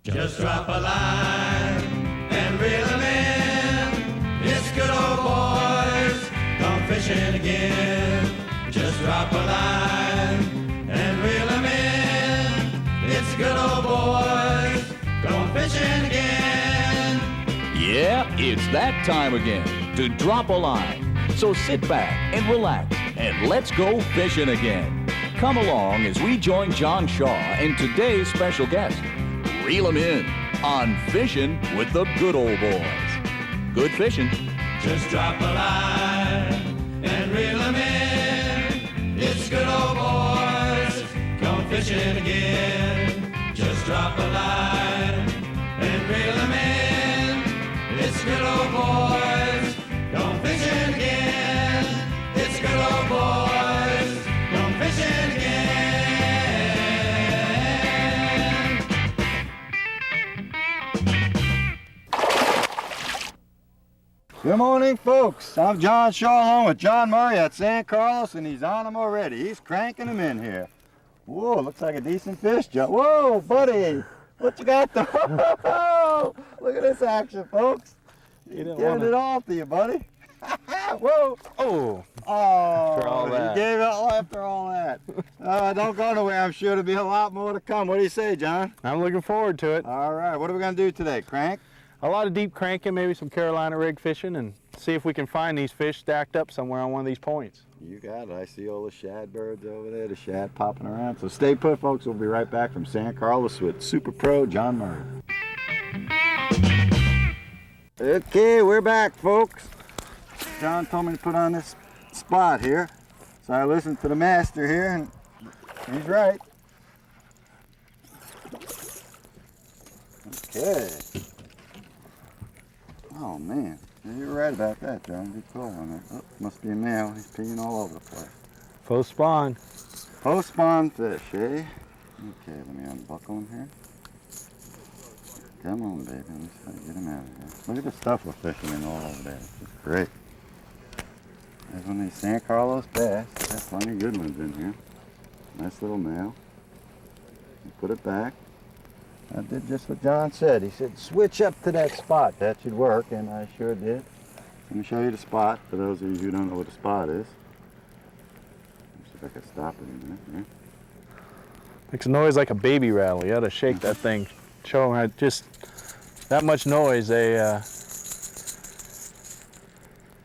Just drop a line and reel 'em in. It's good old boys gone fishing again. Just drop a line and reel 'em in. It's good old boys gone fishing again. Yeah, it's that time again to drop a line. So sit back and relax and let's go fishing again. Come along as we join John Shaw and today's special guest. Reel 'em in on Fishin' with the Good Old Boys. Good fishing. Just drop a line and reel 'em in. It's good old boys gone fishing again. Just drop a line and reel 'em in. It's good old boys gone fishing again. It's good old boys gone fishing again. Good morning, folks. I'm John Shaw along with John Murray at San Carlos, and he's on them already. He's cranking them in here. Whoa, looks like a decent fish, John. Whoa, buddy. What you got there? Whoa, look at this action, folks. Giving it all to you, buddy. Whoa. Oh. After all that. You gave it all after all that. Don't go nowhere. I'm sure there'll be a lot more to come. What do you say, John? I'm looking forward to it. All right. What are we going to do today? Crank? A lot of deep cranking, maybe some Carolina rig fishing, and see if we can find these fish stacked up somewhere on one of these points. You got it. I see all the shad birds over there, the shad popping around. So stay put, folks. We'll be right back from San Carlos with Super Pro John Murray. Okay, we're back, folks. John told me to put on this spot here. So I listened to the master here, and he's right. Okay. Oh, man. You're right about that, John. Good call on that. Oh, must be a male. He's peeing all over the place. Post spawn. Post spawn fish, eh? Okay, let me unbuckle him here. Come on, baby. Let me try to get him out of here. Look at the stuff we're fishing in all over there. It's just great. There's one of these San Carlos bass. There's plenty of good ones in here. Nice little male. You put it back. I did just what John said. He said, switch up to that spot. That should work, and I sure did. Let me show you the spot, for those of you who don't know what the spot is. Let's see if I can stop it in there. Makes a noise like a baby rattle. You gotta shake that thing. Show them how just that much noise, they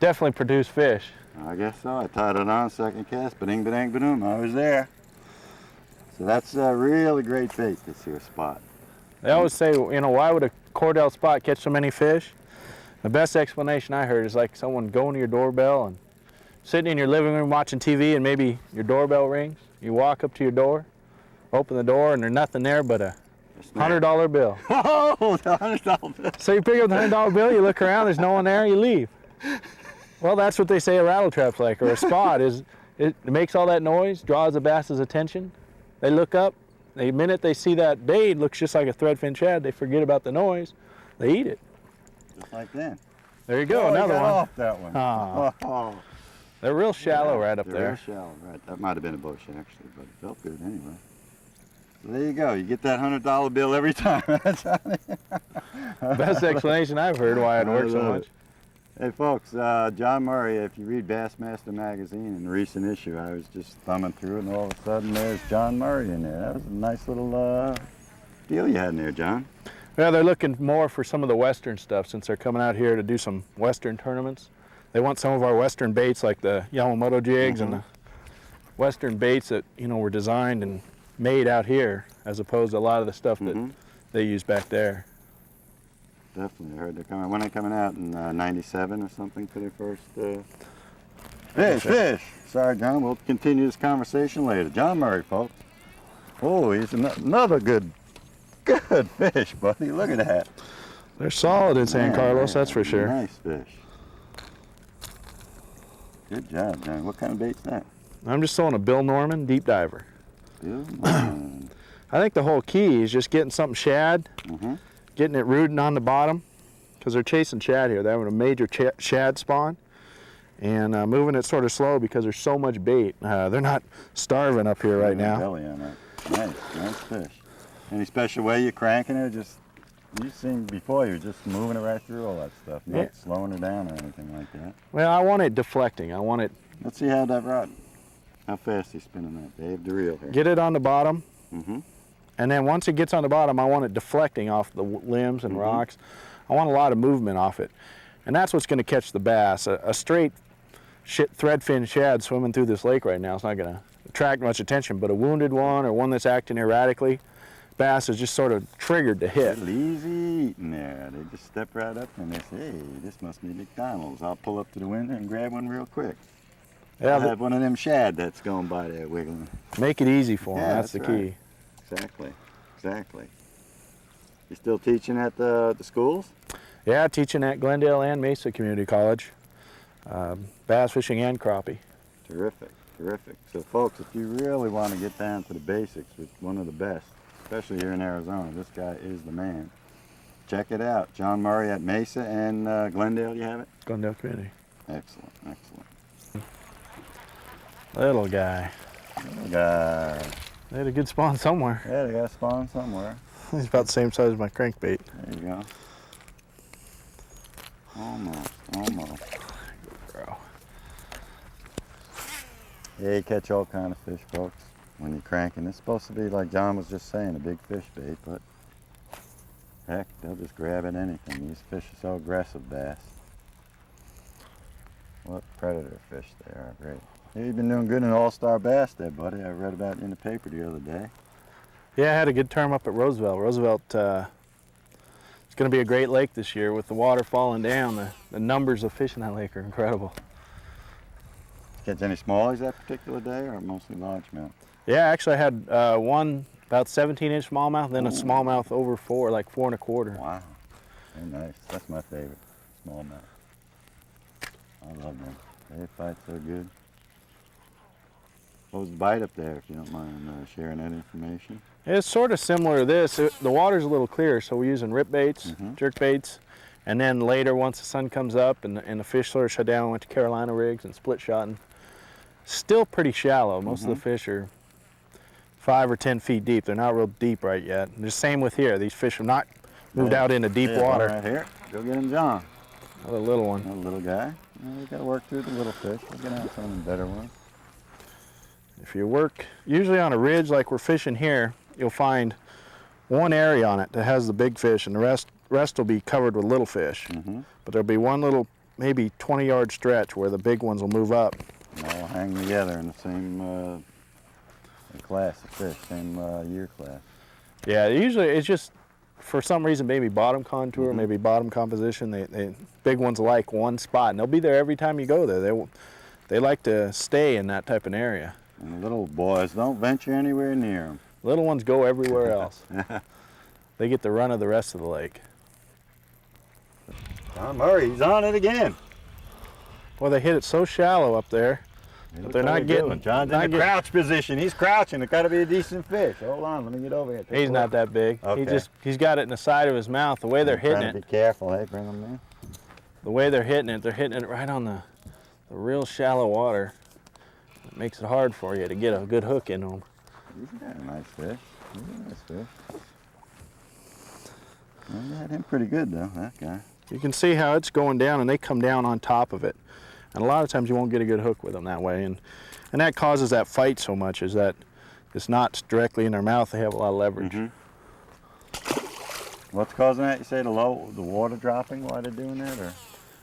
definitely produce fish. I guess so. I tied it on, second cast, ba-ding, ba-ding, ba-doom. I was there. So that's a really great bait, this here spot. They always say, you know, why would a Cordell spot catch so many fish? The best explanation I heard is like someone going to your doorbell and sitting in your living room watching TV, and maybe your doorbell rings. You walk up to your door, open the door, and there's nothing there but a $100 bill. Oh, the $100 bill. So you pick up the $100 bill, you look around, there's no one there, you leave. Well, that's what they say a rattle trap's like, or a spot is. It makes all that noise, draws the bass's attention. They look up. The minute they see that bait looks just like a threadfin shad, they forget about the noise. They eat it. Just like that. There you go, Oh, another got one. off that one. Oh. They're real shallow right up They're there. real shallow, right. That might have been a bush, actually, but it felt good anyway. So there you go. You get that $100 bill every time. Best explanation I've heard why it works so love much. it. Hey folks, John Murray, if you read Bassmaster Magazine in the recent issue, I was just thumbing through it, and all of a sudden there's John Murray in there. That was a nice little deal you had in there, John. Yeah, they're looking more for some of the Western stuff since they're coming out here to do some Western tournaments. They want some of our Western baits like the Yamamoto jigs and the Western baits that, you know, were designed and made out here as opposed to a lot of the stuff that they use back there. Definitely, I heard they're coming. When are they coming out in '97 or something for their first? Fish. Sorry, John. We'll continue this conversation later. John Murray, folks. Oh, he's another good fish, buddy. Look at that. They're solid in San Carlos, that's for sure. Nice fish. Good job, John. What kind of bait's that? I'm just throwing a Bill Norman deep diver. Bill Norman. I think the whole key is just getting something shad, getting it rooting on the bottom, because they're chasing shad here. They're having a major shad spawn, and moving it sort of slow because there's so much bait. They're not starving up here right now. Belly on that. Nice fish. Any special way you're cranking it? Just You seen before, you're just moving it right through all that stuff, not slowing it down or anything like that. Well, I want it deflecting. I want it. Let's see how that rod, how fast he's spinning that, Dave, the reel here. Get it on the bottom. Mm-hmm. And then once it gets on the bottom, I want it deflecting off the limbs and rocks. I want a lot of movement off it. And that's what's going to catch the bass. A straight threadfin shad swimming through this lake right now is not going to attract much attention, but a wounded one or one that's acting erratically, bass is just sort of triggered to hit. They're easy eating there. They just step right up and they say, hey, this must be McDonald's. I'll pull up to the window and grab one real quick. Yeah, I have one of them shad that's going by there wiggling. make it easy for them. Yeah, that's the key. right. Exactly, exactly. You still teaching at the schools? Yeah, teaching at Glendale and Mesa Community College. Bass fishing and crappie. Terrific, terrific. So folks, if you really want to get down to the basics with one of the best, especially here in Arizona, this guy is the man. Check it out. John Murray at Mesa and Glendale, you have it? Glendale Community. Excellent, excellent. Little guy. Little guy. They had a good spawn somewhere. Yeah, they got a spawn somewhere. He's about the same size as my crankbait. There you go. Almost, almost. Bro. Yeah, you catch all kind of fish, folks, when you're cranking. It's supposed to be, like John was just saying, a big fish bait, but heck, they'll just grab at anything. These fish are so aggressive, bass. What predator fish they are, great. Hey, you've been doing good in all-star bass there, buddy. I read about it in the paper the other day. Yeah, I had a good term up at Roosevelt. Roosevelt, it's going to be a great lake this year with the water falling down. The numbers of fish in that lake are incredible. Catch any smallies that particular day, or mostly largemouth? Yeah, actually I had one about 17-inch smallmouth, then a smallmouth over 4, like 4 1/4. Wow, very nice. That's my favorite, smallmouth. I love them. They fight so good. What was the bite up there, if you don't mind sharing that information? It's sort of similar to this. The water's a little clearer, so we're using rip baits, jerk baits, and then later, once the sun comes up and the fish sort of shut down, we went to Carolina rigs and split shotting. Still pretty shallow. Most of the fish are 5 or 10 feet deep. They're not real deep right yet. And the same with here. These fish have not moved out into deep water. Right here. Go get him, John. Another little one. Another little guy. Well, we got to work through the little fish. We're going to have some of the better ones. If you work, usually on a ridge like we're fishing here, you'll find one area on it that has the big fish, and the rest will be covered with little fish. But there'll be one little, maybe 20-yard stretch where the big ones will move up. And all hang together in the same class of fish, same year class. Yeah, usually it's just, for some reason, maybe bottom contour, maybe bottom composition. They big ones like one spot, and they'll be there every time you go there. They like to stay in that type of area. And the little boys don't venture anywhere near them. Little ones go everywhere else. They get the run of the rest of the lake. John Murray, he's on it again. Well, they hit it so shallow up there, but they're not getting. John's in the crouch position. He's crouching. It's got to be a decent fish. Hold on, let me get over here. He's not that big. Okay. He's got it in the side of his mouth. The way they're hitting it. Be careful, hey, bring him in. The way they're hitting it right on the real shallow water. It makes it hard for you to get a good hook into them. He's got a nice fish. He's a nice fish. Well, you had him pretty good though, that guy. You can see how it's going down, and they come down on top of it. And a lot of times you won't get a good hook with them that way. And that causes that fight so much, is that it's not directly in their mouth. They have a lot of leverage. What's causing that? You say the water dropping while they're doing that, or?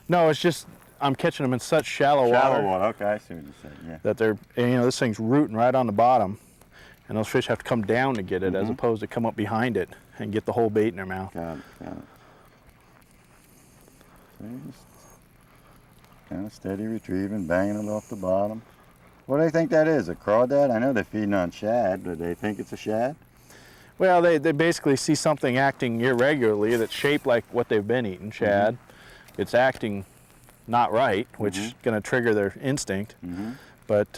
No, it's just I'm catching them in such shallow water. Shallow water, okay, I see what you're saying, yeah. That they're, this thing's rooting right on the bottom, and those fish have to come down to get it, as opposed to come up behind it and get the whole bait in their mouth. Got it, got it. So you're just kind of steady retrieving, banging it off the bottom. What do they think that is, a crawdad? I know they're feeding on shad, but they think it's a shad? Well, they basically see something acting irregularly that's shaped like what they've been eating, shad. It's acting not right, which is going to trigger their instinct. But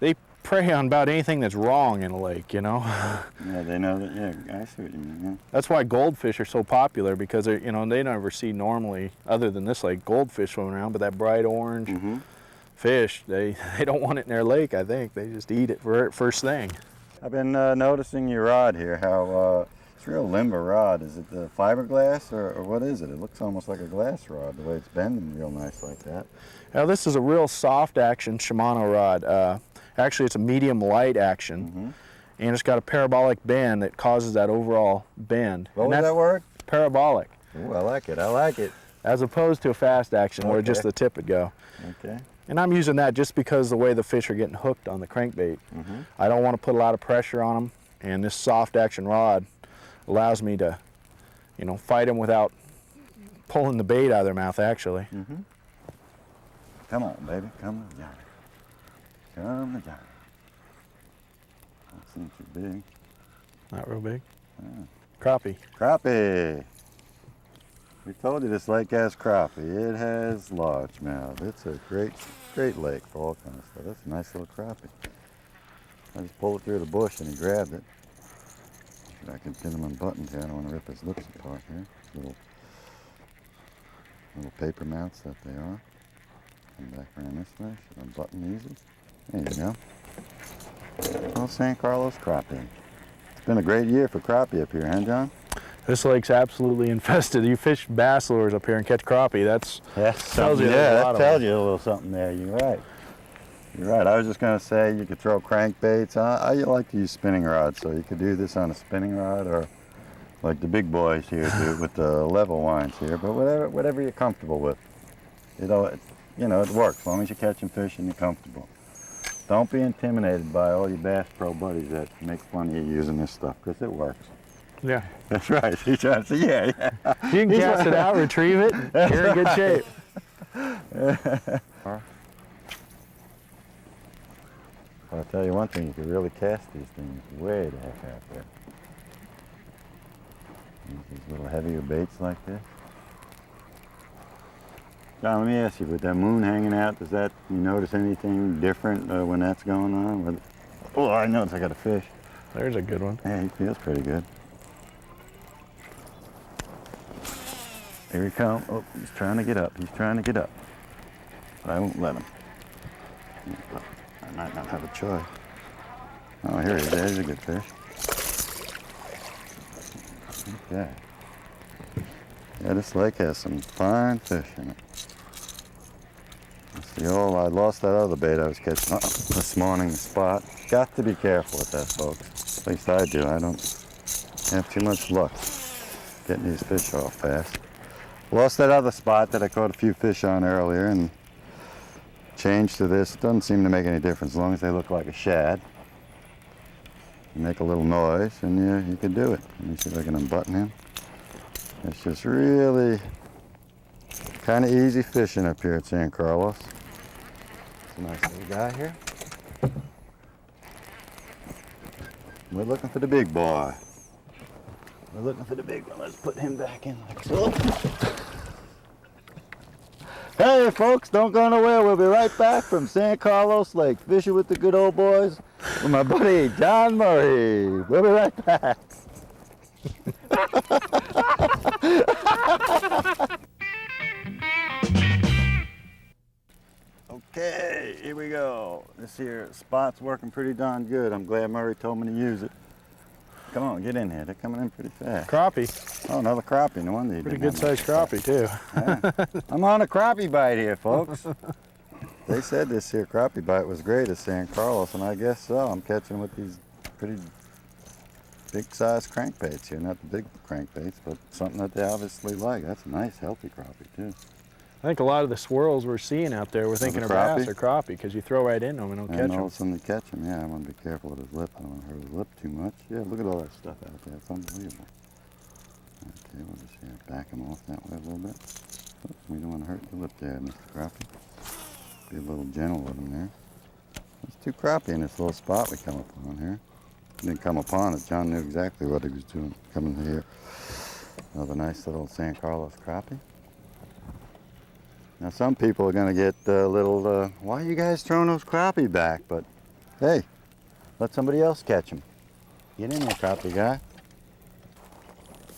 they prey on about anything that's wrong in a lake, Yeah, they know that. Yeah, I see what you mean. Yeah. That's why goldfish are so popular, because they're, they never see normally, other than this lake, goldfish swimming around. But that bright orange fish, they don't want it in their lake. I think they just eat it first thing. I've been noticing your rod here, how It's real limber rod. Is it the fiberglass or what is it? It looks almost like a glass rod, the way it's bending real nice like that. Now this is a real soft action Shimano rod. Actually, it's a medium light action, and it's got a parabolic bend that causes that overall bend. What was that word? Parabolic. Ooh, I like it. I like it. As opposed to a fast action where just the tip would go. Okay. And I'm using that just because the way the fish are getting hooked on the crankbait. I don't want to put a lot of pressure on them, and this soft action rod allows me to, you know, fight them without pulling the bait out of their mouth, actually. Come on, baby. Come to Johnny. Come to Johnny. That seems too big. Not real big. Crappie. Crappie. We told you this lake has crappie. It has largemouth. It's a great lake for all kinds of stuff. That's a nice little crappie. I just pulled it through the bush and he grabbed it. I can pin him on buttons here. I don't want to rip his lips apart here. Little paper mounts that they are. Come back around this way. Should unbutton easy. There you go. Little San Carlos crappie. It's been a great year for crappie up here, huh, John? This lake's absolutely infested. You fish bass lures up here and catch crappie. That tells you that tells you a little something there. You're right. You're right. I was just going to say you could throw crankbaits. I like to use spinning rods, so you could do this on a spinning rod or like the big boys here do with the level winds here. But whatever you're comfortable with. It works as long as you're catching fish and you're comfortable. Don't be intimidated by all your Bass Pro buddies that make fun of you using this stuff, because it works. Yeah. That's right. He's trying to say, yeah. You can cast it out, retrieve it, you're in good shape. I'll tell you one thing, you can really cast these things way the heck out there. Use these little heavier baits like this. John, let me ask you, with that moon hanging out, you notice anything different when that's going on? Oh, I noticed I got a fish. There's a good one. Yeah, he feels pretty good. Here he comes. Oh, he's trying to get up. He's trying to get up. But I won't let him. I might not have a choice. Oh, here he is. There's a good fish. Okay. Yeah, this lake has some fine fish in it. I lost that other bait I was catching this morning, the spot. Got to be careful with that, folks. At least I do. I don't have too much luck getting these fish off fast. Lost that other spot that I caught a few fish on earlier and changed to this. Doesn't seem to make any difference as long as they look like a shad. You make a little noise and you can do it. Let me see if I can unbutton him. It's just really kind of easy fishing up here at San Carlos. It's a nice little guy here. We're looking for the big boy. We're looking for the big one. Let's put him back in like so. Hey folks, don't go nowhere. We'll be right back from San Carlos Lake, fishing with the good old boys with my buddy John Murray. We'll be right back. Okay, here we go. This here spot's working pretty darn good. I'm glad Murray told me to use it. Come on, get in here. They're coming in pretty fast. Crappie. Oh, another crappie. No wonder you Pretty didn't good sized crappie too. Yeah. I'm on a crappie bite here, folks. They said this here crappie bite was great at San Carlos, and I guess so. I'm catching with these pretty big sized crankbaits here. Not the big crankbaits, but something that they obviously like. That's a nice, healthy crappie too. I think a lot of the swirls we're seeing out there, we're thinking are bass or crappie because you throw right into them and don't catch them. And all of a sudden they catch them. Yeah, I want to be careful with his lip. I don't want to hurt his lip too much. Yeah, look at all that stuff out there. It's unbelievable. Okay, we'll just back him off that way a little bit. Oops, we don't want to hurt your lip there, Mr. Crappie. Be a little gentle with him there. There's two crappie in this little spot we come upon here. We didn't come upon it. John knew exactly what he was doing coming here. Another nice little San Carlos crappie. Now some people are going to get a little, why are you guys throwing those crappie back? But hey, let somebody else catch them. Get in there, crappie guy.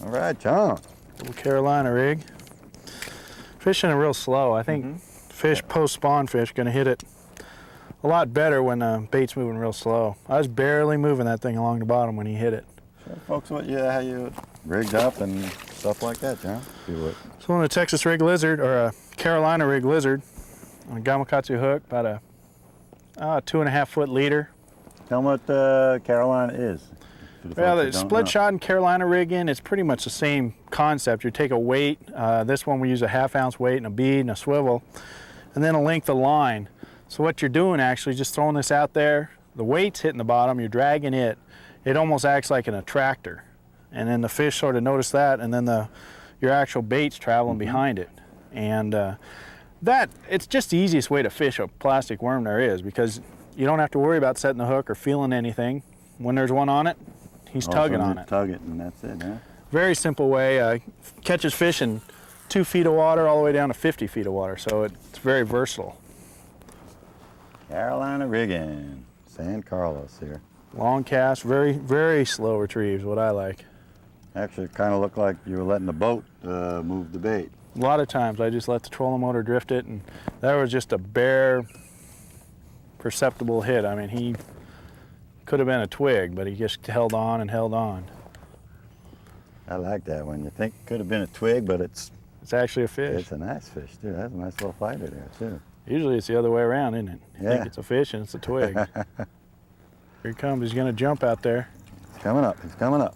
All right, John. Little Carolina rig. Fishing it real slow. I think fish, post-spawn fish, going to hit it a lot better when bait's moving real slow. I was barely moving that thing along the bottom when he hit it. Tell folks how you rigged up and stuff like that, John. If you would. So on a Texas rig lizard, or a Carolina rig lizard, on a gamakatsu hook, about a 2.5 foot leader. Tell them what Carolina is. Well, the split shot and Carolina rigging, it's pretty much the same concept. You take a weight, this one we use a 1/2 ounce weight and a bead and a swivel, and then a length of line. So what you're doing actually, just throwing this out there, the weight's hitting the bottom, you're dragging it, it almost acts like an attractor. And then the fish sort of notice that, and then your actual bait's traveling behind it. And it's just the easiest way to fish a plastic worm there is, because you don't have to worry about setting the hook or feeling anything. When there's one on it, he's tugging on it. Tug it, and that's it, huh? Very simple way. Catches fish in 2 feet of water all the way down to 50 feet of water, so it's very versatile. Carolina rigging. San Carlos here. Long cast, very, very slow retrieves, what I like. Actually, it kind of looked like you were letting the boat move the bait. A lot of times I just let the trolling motor drift it, and that was just a bare, perceptible hit. I mean, he could have been a twig, but he just held on and held on. I like that when you think it could have been a twig, but it's actually a fish. It's a nice fish, too. That's a nice little fighter there, too. Usually it's the other way around, isn't it? You think it's a fish and it's a twig. Here he comes. He's going to jump out there. He's coming up. He's coming up.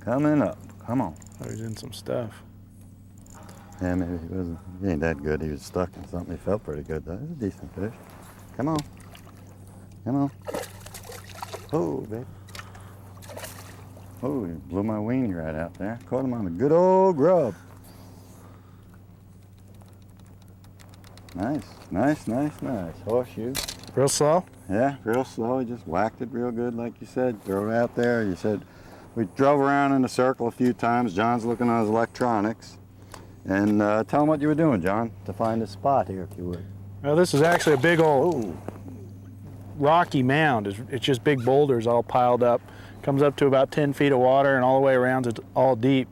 Coming up. Come on. Oh, he's in some stuff. Yeah, maybe he ain't that good. He was stuck in something. He felt pretty good, though. It's a decent fish. Come on. Come on. Oh, baby. Oh, he blew my weenie right out there. Caught him on a good old grub. Nice, nice, nice, nice. Horseshoe. Real slow? Yeah, real slow. He just whacked it real good, like you said. Throw it out there. You said we drove around in a circle a few times. John's looking on his electronics. And tell him what you were doing, John, to find a spot here, if you would. Well, this is actually a big old rocky mound. It's just big boulders all piled up. Comes up to about 10 feet of water, and all the way around it's all deep.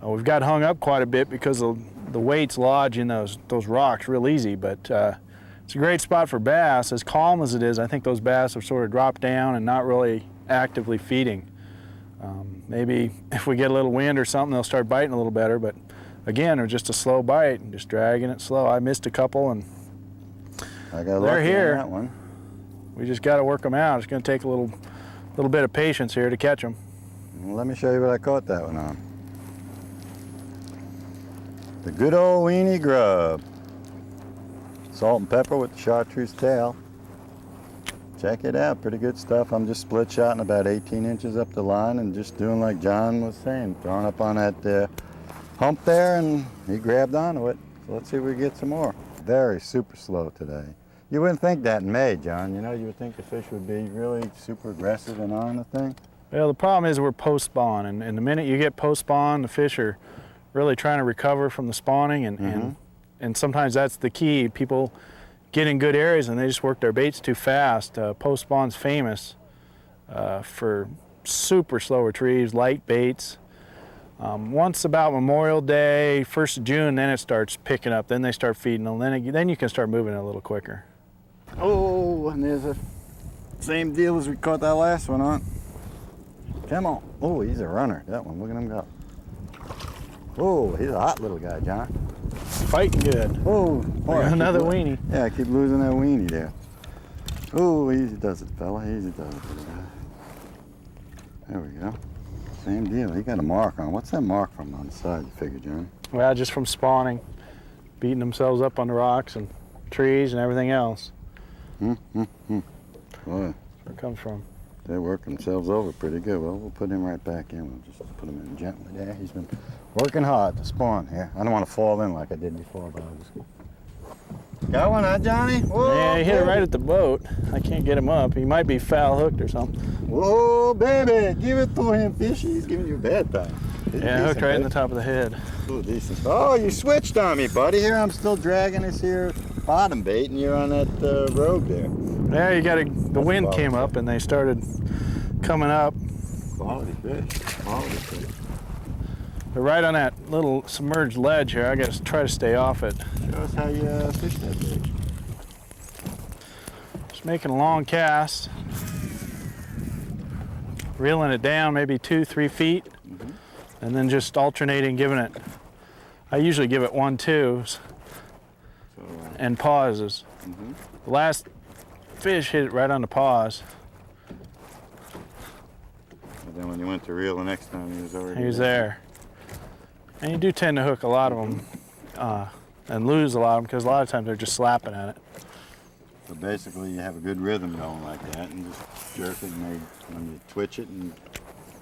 We've got hung up quite a bit because the weights lodge in those rocks real easy, but it's a great spot for bass. As calm as it is, I think those bass have sort of dropped down and not really actively feeding. Maybe if we get a little wind or something, they'll start biting a little better, but again, they're just a slow bite and just dragging it slow. I missed a couple, and they're here. On that one. We just got to work them out. It's going to take a little bit of patience here to catch them. Well, let me show you what I caught that one on. The good old weenie grub. Salt and pepper with the chartreuse tail. Check it out, pretty good stuff. I'm just split shotting about 18 inches up the line and just doing like John was saying, throwing up on that hump there, and he grabbed onto it. So let's see if we get some more. Very super slow today. You wouldn't think that in May, John. You know, you would think the fish would be really super aggressive and on the thing. Well, the problem is we're post-spawn, and the minute you get post-spawn, the fish are really trying to recover from the spawning, and sometimes that's the key. People get in good areas and they just work their baits too fast. Post-spawn's famous for super slow retrieves, light baits. Once about Memorial Day, 1st of June, then it starts picking up. Then they start feeding them. Then you can start moving it a little quicker. Oh, and there's a same deal as we caught that last one on. Come on. Oh, he's a runner. That one, look at him go. Oh, he's a hot little guy, John. Fighting good. Oh, another weenie. Yeah, I keep losing that weenie there. Oh, easy does it, fella. Easy does it. There we go. Same deal. He got a mark on. What's that mark from on the side, you figure, John? Well, just from spawning, beating themselves up on the rocks and trees and everything else. Boy, Where it comes from. they work themselves over pretty good. Well, we'll put him right back in. We'll just put him in gently there. He's been working hard to spawn here. I don't want to fall in like I did before, but I'll just... Got one, huh, Johnny? Whoa, Yeah, he hit it baby. right at the boat. I can't get him up. He might be foul hooked or something. Whoa, baby, give it to him, Fishy. He's giving you a bad time. He's Yeah, hooked decent, right in baby. the top of the head. Oh, decent. Oh, you switched on me, buddy. Here I'm still dragging this here bottom bait, and you're on that road there. Yeah, the wind quality. came up and they started coming up. Quality fish. Quality fish. They're right on that little submerged ledge here. I got to try to stay off it. Show us how you fish that bait. Just making a long cast. reeling it down maybe 2-3 feet, and then just alternating, giving it, I usually give it 1-2s and pauses. The last fish hit it right on the pause. And then when you went to reel the next time, he was already He was there. And you do tend to hook a lot of them and lose a lot of them because a lot of times they're just slapping at it. So basically, you have a good rhythm going like that, and just jerk it, and when you twitch it, and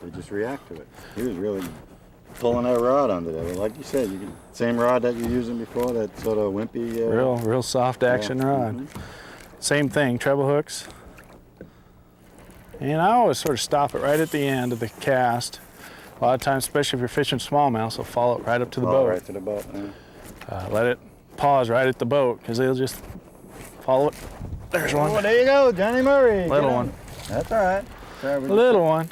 they just react to it. He was really pulling that rod under there. Like you said, same rod that you're using before, that sort of wimpy. Real soft action rod. Same thing, treble hooks. And I always sort of stop it right at the end of the cast. A lot of times, especially if you're fishing smallmouth, so follow it right up to the boat. Right to the boat. Let it pause right at the boat because they'll just follow it. There's one. Oh, there you go, Johnny Murray. Little one. That's all right. Sorry, Little one.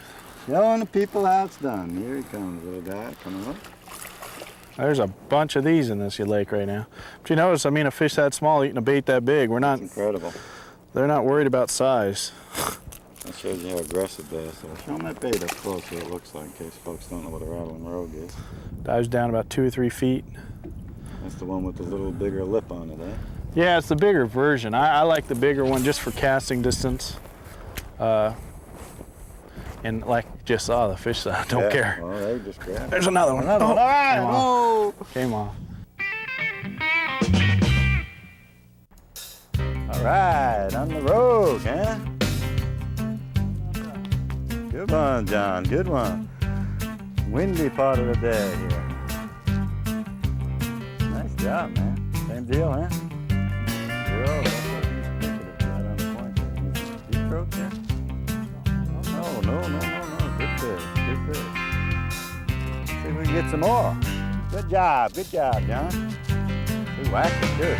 Showing the people how it's done. Here he comes, little guy, coming up. There's a bunch of these in this lake right now. But you notice, I mean, a fish that small eating a bait that big, we're not. That's incredible. They're not worried about size. That shows you how aggressive bass are. Show them that bait up close, what it looks like, in case folks don't know what a rattling rogue is. Dives down about 2 or 3 feet. That's the one with the little bigger lip on it, eh? Yeah, it's the bigger version. I like the bigger one just for casting distance. And like you just saw, the fish don't care. Well, they just grab it. There's another one. Another one. All right, whoa! Came off. All right, on the rogue, huh? Good one, John, good one. Windy part of the day here. Nice job, man. Same deal, huh? Zero, that's what he's right on the point there. Deep throat there? No. Good fish, good fish. See if we can get some more. Good job, John. Good whack. Good.